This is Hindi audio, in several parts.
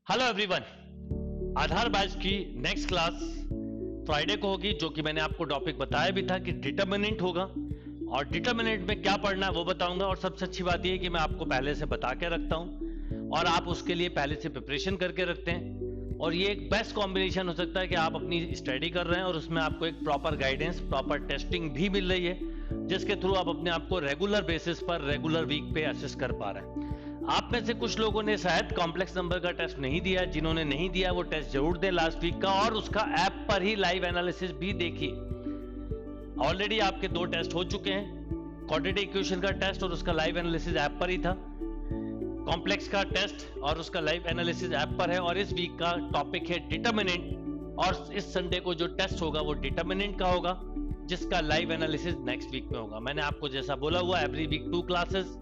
Hello everyone. आधार बैच की नेक्स्ट क्लास फ्राइडे को होगी, जो कि मैंने आपको टॉपिक बताया भी था कि डिटर्मिनेंट होगा। और डिटर्मिनेंट में क्या पढ़ना है वो बताऊंगा। और सबसे अच्छी बात यह है कि मैं आपको पहले से बता के रखता हूं और आप उसके लिए पहले से प्रिपरेशन करके रखते हैं। और ये एक बेस्ट कॉम्बिनेशन हो सकता है कि आप अपनी स्टडी कर रहे हैं और उसमें आपको एक प्रॉपर गाइडेंस, प्रॉपर टेस्टिंग भी मिल रही है, जिसके थ्रू आप अपने आप को रेगुलर बेसिस पर रेगुलर वीक पे असेस कर पा रहे हैं। आप में से कुछ लोगों ने शायद कॉम्प्लेक्स नंबर का टेस्ट नहीं दिया। जिन्होंने नहीं दिया वो टेस्ट जरूर दें लास्ट वीक का, और उसका ऐप पर ही लाइव एनालिसिस भी देखिए। ऑलरेडी आपके 2 टेस्ट हो चुके हैं, क्वाड्रेटिक इक्वेशन का टेस्ट और उसका लाइव एनालिसिस ऐप पर ही था। कॉम्प्लेक्स का टेस्ट और उसका लाइव एनालिसिस ऐप पर है। और इस वीक का टॉपिक है डिटर्मिनेंट, और इस संडे को जो टेस्ट होगा वो डिटर्मिनेंट का होगा, जिसका लाइव एनालिसिस नेक्स्ट वीक में होगा। मैंने आपको जैसा बोला हुआ एवरी वीक 2 क्लासेस,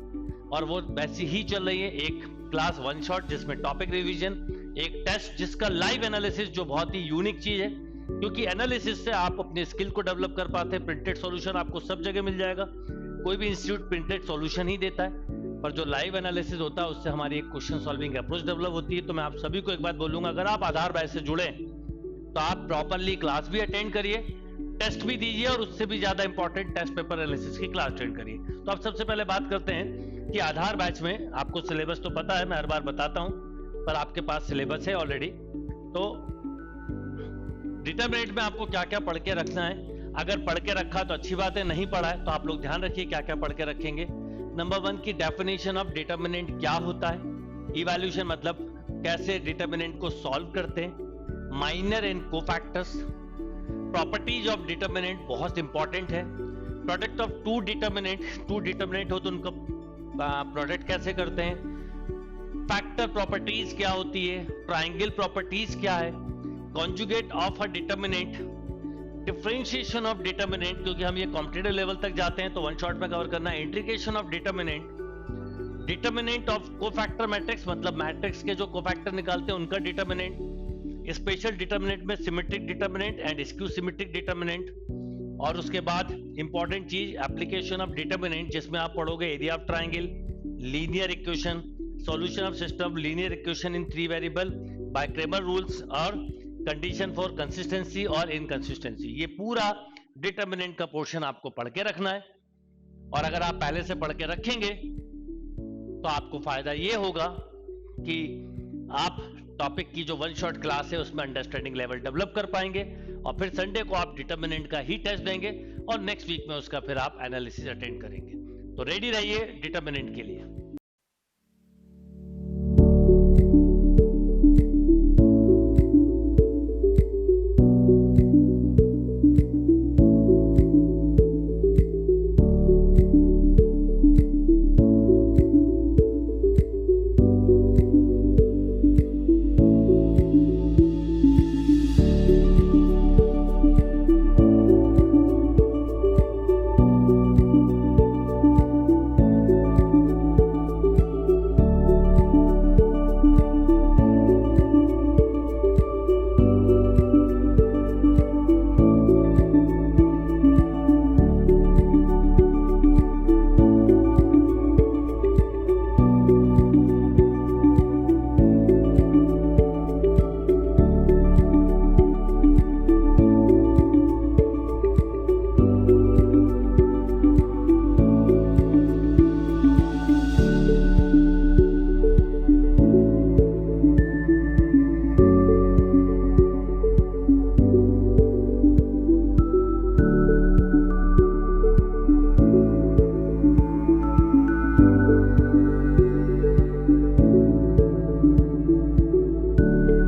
और वो वैसी ही चल रही है। एक क्लास 1 शॉट जिसमें टॉपिक रिवीजन, एक टेस्ट जिसका लाइव एनालिसिस, जो बहुत ही यूनिक चीज है, क्योंकि एनालिसिस से आप अपने स्किल को डेवलप कर पाते हैं। प्रिंटेड सॉल्यूशन आपको सब जगह मिल जाएगा, कोई भी इंस्टीट्यूट प्रिंटेड सॉल्यूशन ही देता है, पर जो लाइव एनालिसिस होता है उससे हमारी एक क्वेश्चन सॉल्विंग अप्रोच डेवलप होती है। तो मैं आप सभी को एक बात बोलूंगा, अगर आप आधार बैच से जुड़े तो आप प्रॉपरली क्लास भी अटेंड करिए, टेस्ट भी दीजिए, और उससे भी ज्यादा इंपॉर्टेंट टेस्ट पेपर एनालिसिस की क्लास अटेंड करिए। तो अब सबसे पहले बात करते हैं कि आधार बैच में आपको सिलेबस तो पता है, मैं हर बार बताता हूं, पर आपके पास सिलेबस है ऑलरेडी। तो डिटर्मिनेंट में आपको क्या क्या पढ़ के रखना है। अगर पढ़ के रखा तो अच्छी बात है, नहीं पढ़ा है तो आप लोग ध्यान रखिए क्या क्या पढ़ के रखेंगे। नंबर 1 की डेफिनेशन ऑफ डिटर्मिनेंट क्या होता है, इवैल्यूएशन मतलब कैसे डिटर्मिनेंट को सॉल्व करते हैं, minor and cofactors, properties of determinant बहुत इंपॉर्टेंट है, प्रोडक्ट ऑफ टू डिटर्मिनेंट हो तो उनका प्रोडक्ट कैसे करते हैं, फैक्टर प्रॉपर्टीज क्या होती है, ट्रायंगल प्रॉपर्टीज क्या है, conjugate of a determinant, differentiation of determinant, क्योंकि हम ये कॉम्पिटिटिव लेवल तक जाते हैं तो 1 शॉट में कवर करना है, integration of determinant, determinant of cofactor matrix मतलब मैट्रिक्स के जो कोफैक्टर निकालते हैं उनका डिटर्मिनेंट, स्पेशल डिटर्मिनेंट में symmetric determinant and skew symmetric determinant, और उसके बाद इंपॉर्टेंट चीज एप्लीकेशन ऑफ डिटर्मिनेंट, जिसमें आप पढ़ोगे area of triangle, linear equation, solution of system linear equation in 3 variable by Cramer rules, और कंडीशन फॉर कंसिस्टेंसी और इनकंसिस्टेंसी। ये पूरा डिटर्मिनेंट का पोर्शन आपको पढ़ के रखना है। और अगर आप पहले से पढ़ के रखेंगे तो आपको फायदा ये होगा कि आप टॉपिक की जो 1 शॉट क्लास है उसमें अंडरस्टैंडिंग लेवल डेवलप कर पाएंगे, और फिर संडे को आप डिटर्मिनेंट का ही टेस्ट देंगे और नेक्स्ट वीक में उसका फिर आप एनालिसिस अटेंड करेंगे। तो रेडी रहिए डिटर्मिनेंट के लिए।